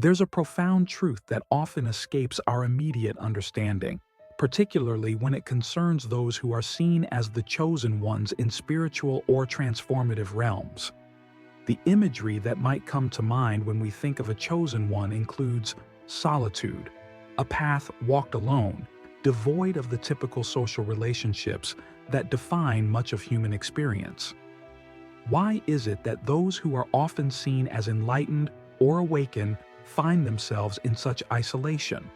There's a profound truth that often escapes our immediate understanding, particularly when it concerns those who are seen as the chosen ones in spiritual or transformative realms. The imagery that might come to mind when we think of a chosen one includes solitude, a path walked alone, devoid of the typical social relationships that define much of human experience. Why is it that those who are often seen as enlightened or awakened find themselves in such isolation?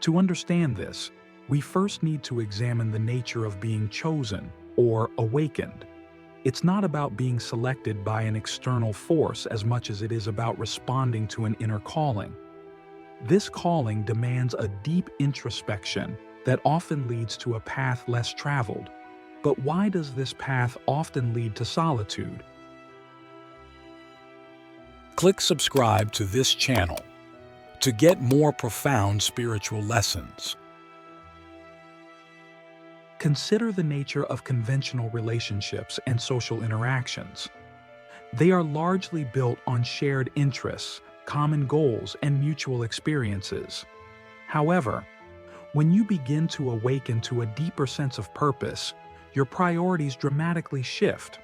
To understand this, we first need to examine the nature of being chosen or awakened. It's not about being selected by an external force as much as it is about responding to an inner calling. This calling demands a deep introspection that often leads to a path less traveled. But why does this path often lead to solitude? Click subscribe to this channel to get more profound spiritual lessons. Consider the nature of conventional relationships and social interactions. They are largely built on shared interests, common goals, and mutual experiences. However, when you begin to awaken to a deeper sense of purpose, your priorities dramatically shift.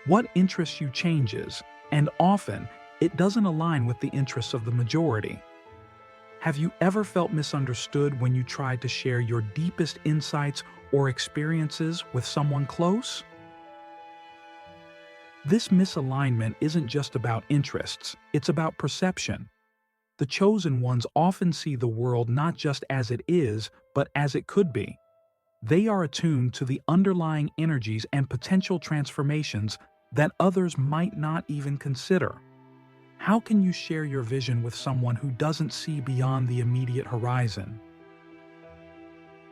What interests you changes, and often it doesn't align with the interests of the majority. Have you ever felt misunderstood when you tried to share your deepest insights or experiences with someone close? This misalignment isn't just about interests, it's about perception. The chosen ones often see the world not just as it is, but as it could be. They are attuned to the underlying energies and potential transformations that others might not even consider. How can you share your vision with someone who doesn't see beyond the immediate horizon?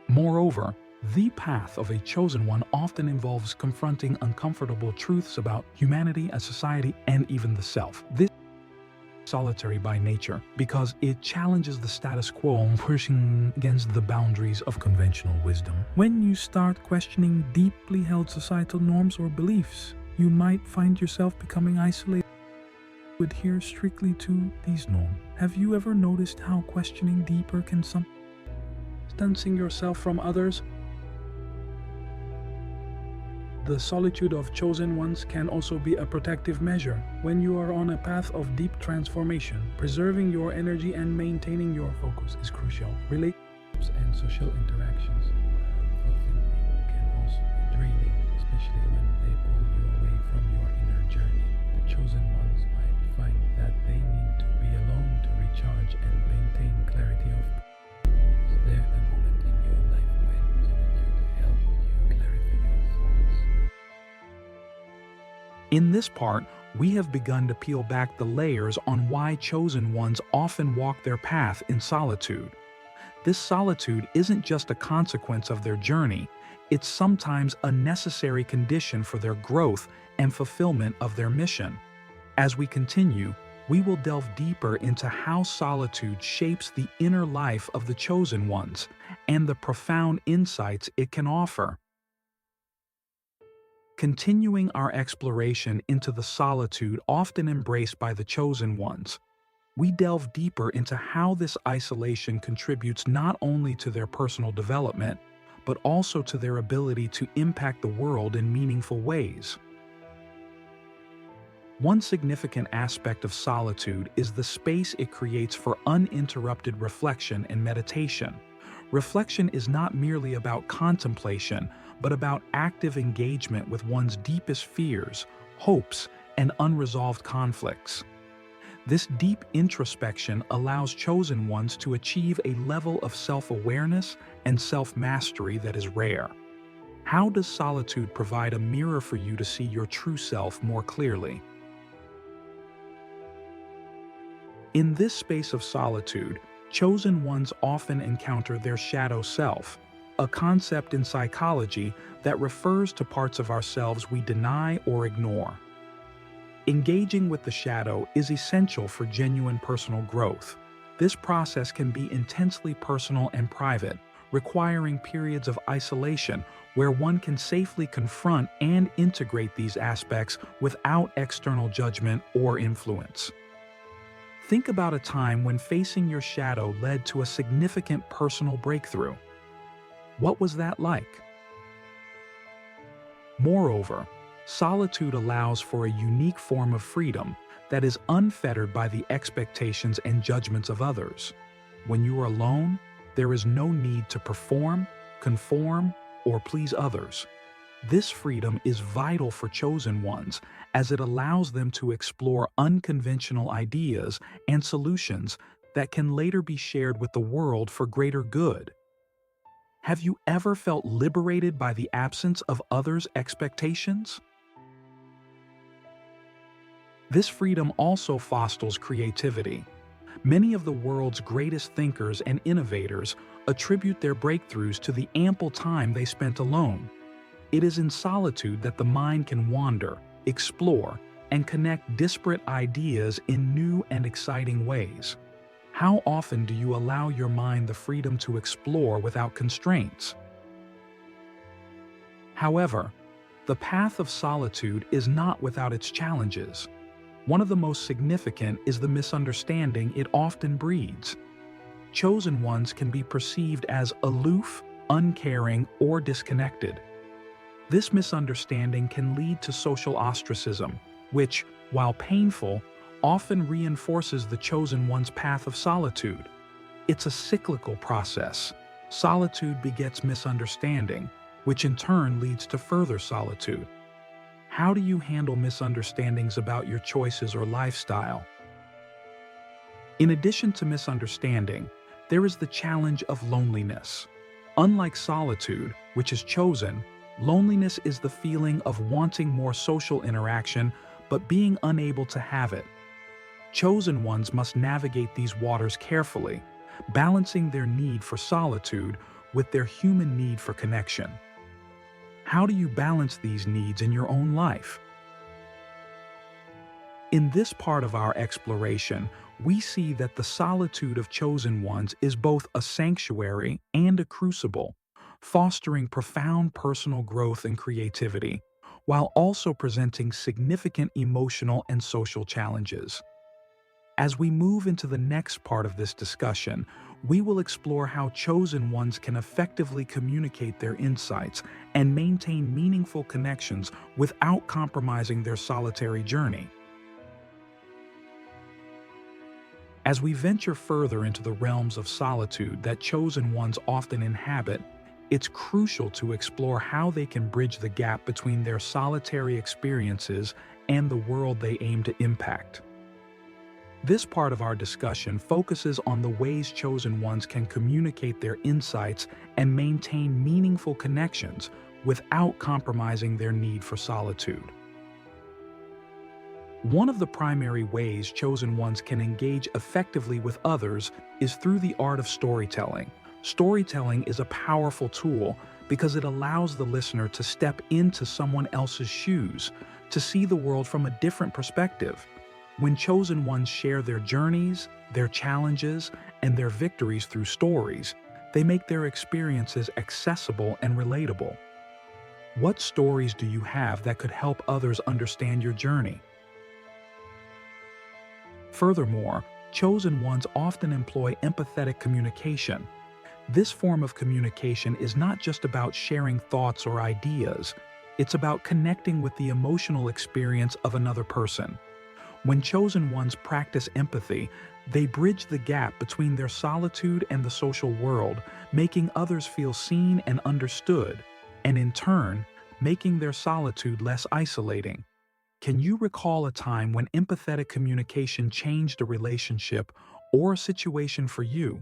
Moreover, the path of a chosen one often involves confronting uncomfortable truths about humanity, a society, and even the self. This is solitary by nature because it challenges the status quo, pushing against the boundaries of conventional wisdom. When you start questioning deeply held societal norms or beliefs, you might find yourself becoming isolated. Adhere strictly to these norms. Have you ever noticed how questioning deeper can distancing yourself from others? The solitude of chosen ones can also be a protective measure. When you are on a path of deep transformation, preserving your energy and maintaining your focus is crucial. Relationships and social interactions can also be draining, especially when they pull you away from your inner journey. The chosen ones might find that they need to be alone to recharge and maintain clarity of purpose. Is there a moment in your life when solitude helped you clarify your thoughts? In this part, we have begun to peel back the layers on why chosen ones often walk their path in solitude. This solitude isn't just a consequence of their journey, it's sometimes a necessary condition for their growth and fulfillment of their mission. As we continue, we will delve deeper into how solitude shapes the inner life of the chosen ones and the profound insights it can offer. Continuing our exploration into the solitude often embraced by the chosen ones, we delve deeper into how this isolation contributes not only to their personal development, but also to their ability to impact the world in meaningful ways. One significant aspect of solitude is the space it creates for uninterrupted reflection and meditation. Reflection is not merely about contemplation, but about active engagement with one's deepest fears, hopes, and unresolved conflicts. This deep introspection allows chosen ones to achieve a level of self-awareness and self-mastery that is rare. How does solitude provide a mirror for you to see your true self more clearly? In this space of solitude, chosen ones often encounter their shadow self, a concept in psychology that refers to parts of ourselves we deny or ignore. Engaging with the shadow is essential for genuine personal growth. This process can be intensely personal and private, requiring periods of isolation where one can safely confront and integrate these aspects without external judgment or influence. Think about a time when facing your shadow led to a significant personal breakthrough. What was that like? Moreover, solitude allows for a unique form of freedom that is unfettered by the expectations and judgments of others. When you are alone, there is no need to perform, conform, or please others. This freedom is vital for chosen ones as it allows them to explore unconventional ideas and solutions that can later be shared with the world for greater good. Have you ever felt liberated by the absence of others' expectations? This freedom also fosters creativity. Many of the world's greatest thinkers and innovators attribute their breakthroughs to the ample time they spent alone. It is in solitude that the mind can wander, explore, and connect disparate ideas in new and exciting ways. How often do you allow your mind the freedom to explore without constraints? However, the path of solitude is not without its challenges. One of the most significant is the misunderstanding it often breeds. Chosen ones can be perceived as aloof, uncaring, or disconnected. This misunderstanding can lead to social ostracism, which, while painful, often reinforces the chosen one's path of solitude. It's a cyclical process. Solitude begets misunderstanding, which in turn leads to further solitude. How do you handle misunderstandings about your choices or lifestyle? In addition to misunderstanding, there is the challenge of loneliness. Unlike solitude, which is chosen, loneliness is the feeling of wanting more social interaction but being unable to have it. Chosen ones must navigate these waters carefully, balancing their need for solitude with their human need for connection. How do you balance these needs in your own life? In this part of our exploration, we see that the solitude of chosen ones is both a sanctuary and a crucible, fostering profound personal growth and creativity, while also presenting significant emotional and social challenges. As we move into the next part of this discussion, we will explore how chosen ones can effectively communicate their insights and maintain meaningful connections without compromising their solitary journey. As we venture further into the realms of solitude that chosen ones often inhabit, it's crucial to explore how they can bridge the gap between their solitary experiences and the world they aim to impact. This part of our discussion focuses on the ways chosen ones can communicate their insights and maintain meaningful connections without compromising their need for solitude. One of the primary ways chosen ones can engage effectively with others is through the art of storytelling. Storytelling is a powerful tool because it allows the listener to step into someone else's shoes, to see the world from a different perspective. When chosen ones share their journeys, their challenges, and their victories through stories, they make their experiences accessible and relatable. What stories do you have that could help others understand your journey? Furthermore, chosen ones often employ empathetic communication. This form of communication is not just about sharing thoughts or ideas, it's about connecting with the emotional experience of another person. When chosen ones practice empathy, they bridge the gap between their solitude and the social world, making others feel seen and understood, and in turn, making their solitude less isolating. Can you recall a time when empathetic communication changed a relationship or a situation for you?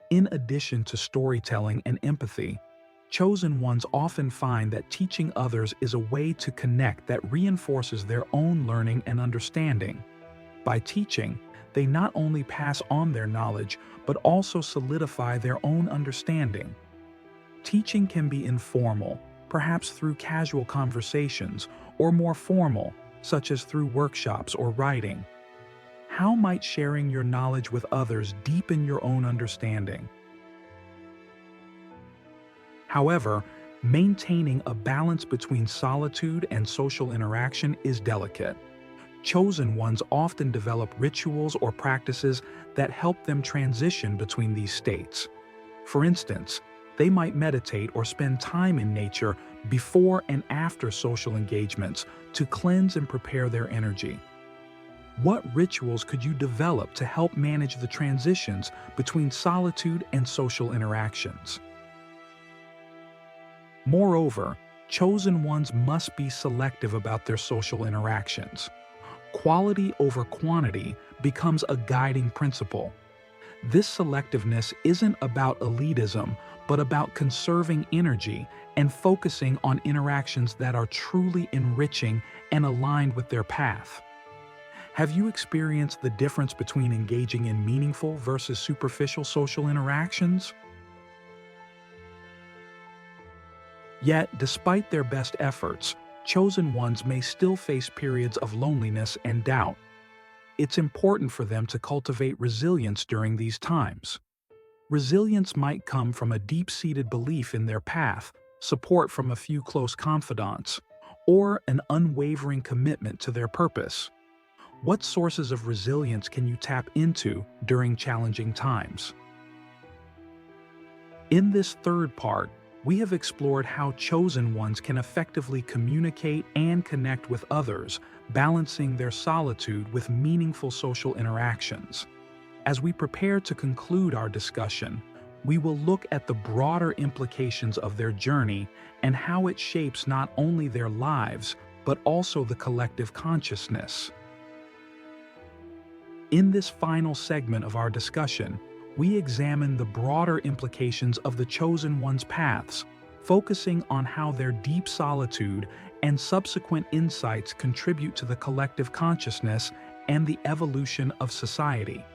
In addition to storytelling and empathy, chosen ones often find that teaching others is a way to connect that reinforces their own learning and understanding. By teaching, they not only pass on their knowledge, but also solidify their own understanding. Teaching can be informal, perhaps through casual conversations, or more formal, such as through workshops or writing. How might sharing your knowledge with others deepen your own understanding? However, maintaining a balance between solitude and social interaction is delicate. Chosen ones often develop rituals or practices that help them transition between these states. For instance, they might meditate or spend time in nature before and after social engagements to cleanse and prepare their energy. What rituals could you develop to help manage the transitions between solitude and social interactions? Moreover, chosen ones must be selective about their social interactions. Quality over quantity becomes a guiding principle. This selectiveness isn't about elitism, but about conserving energy and focusing on interactions that are truly enriching and aligned with their path. Have you experienced the difference between engaging in meaningful versus superficial social interactions? Yet, despite their best efforts, chosen ones may still face periods of loneliness and doubt. It's important for them to cultivate resilience during these times. Resilience might come from a deep-seated belief in their path, support from a few close confidants, or an unwavering commitment to their purpose. What sources of resilience can you tap into during challenging times? In this third part, we have explored how chosen ones can effectively communicate and connect with others, balancing their solitude with meaningful social interactions. As we prepare to conclude our discussion, we will look at the broader implications of their journey and how it shapes not only their lives, but also the collective consciousness. In this final segment of our discussion, we examine the broader implications of the chosen one's paths, focusing on how their deep solitude and subsequent insights contribute to the collective consciousness and the evolution of society.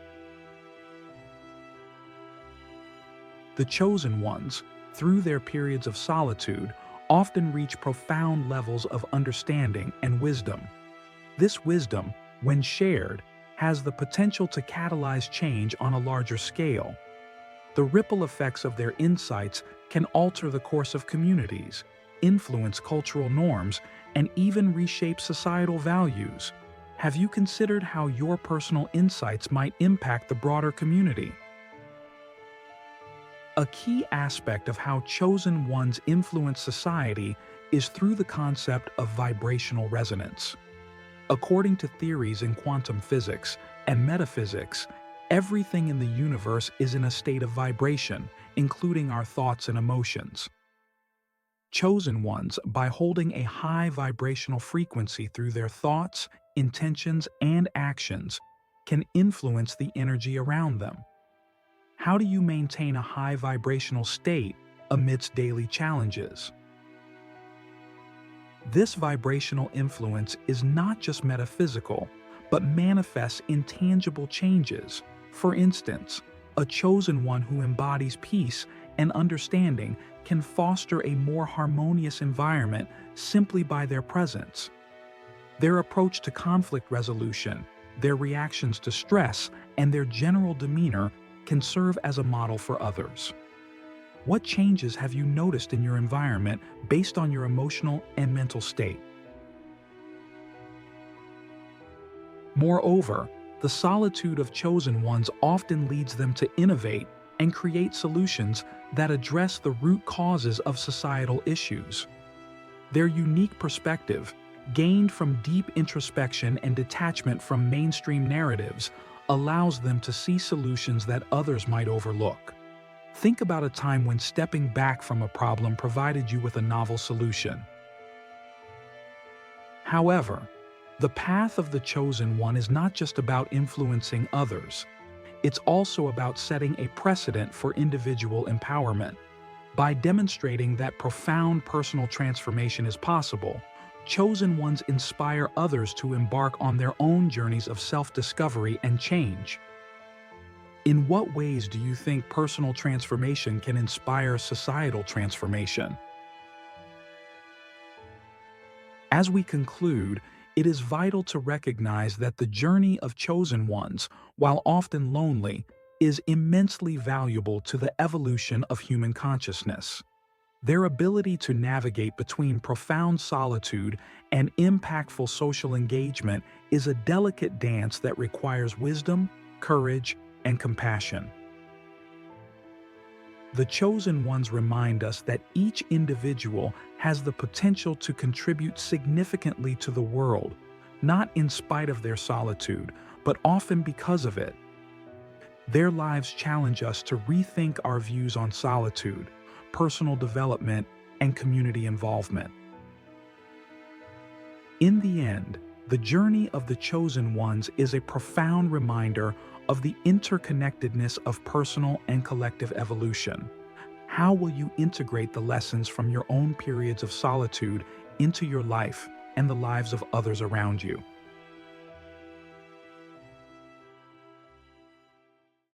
The chosen ones, through their periods of solitude, often reach profound levels of understanding and wisdom. This wisdom, when shared, has the potential to catalyze change on a larger scale. The ripple effects of their insights can alter the course of communities, influence cultural norms, and even reshape societal values. Have you considered how your personal insights might impact the broader community? A key aspect of how chosen ones influence society is through the concept of vibrational resonance. According to theories in quantum physics and metaphysics, everything in the universe is in a state of vibration, including our thoughts and emotions. Chosen ones, by holding a high vibrational frequency through their thoughts, intentions, and actions, can influence the energy around them. How do you maintain a high vibrational state amidst daily challenges? This vibrational influence is not just metaphysical, but manifests in tangible changes. For instance, a chosen one who embodies peace and understanding can foster a more harmonious environment simply by their presence. Their approach to conflict resolution, their reactions to stress, and their general demeanor can serve as a model for others. What changes have you noticed in your environment based on your emotional and mental state? Moreover, the solitude of chosen ones often leads them to innovate and create solutions that address the root causes of societal issues. Their unique perspective, gained from deep introspection and detachment from mainstream narratives, allows them to see solutions that others might overlook. Think about a time when stepping back from a problem provided you with a novel solution. However, the path of the chosen one is not just about influencing others. It's also about setting a precedent for individual empowerment. By demonstrating that profound personal transformation is possible, chosen ones inspire others to embark on their own journeys of self-discovery and change. In what ways do you think personal transformation can inspire societal transformation? As we conclude, it is vital to recognize that the journey of chosen ones, while often lonely, is immensely valuable to the evolution of human consciousness. Their ability to navigate between profound solitude and impactful social engagement is a delicate dance that requires wisdom, courage, and compassion. The chosen ones remind us that each individual has the potential to contribute significantly to the world, not in spite of their solitude, but often because of it. Their lives challenge us to rethink our views on solitude, personal development, and community involvement. In the end, the journey of the chosen ones is a profound reminder of the interconnectedness of personal and collective evolution. How will you integrate the lessons from your own periods of solitude into your life and the lives of others around you?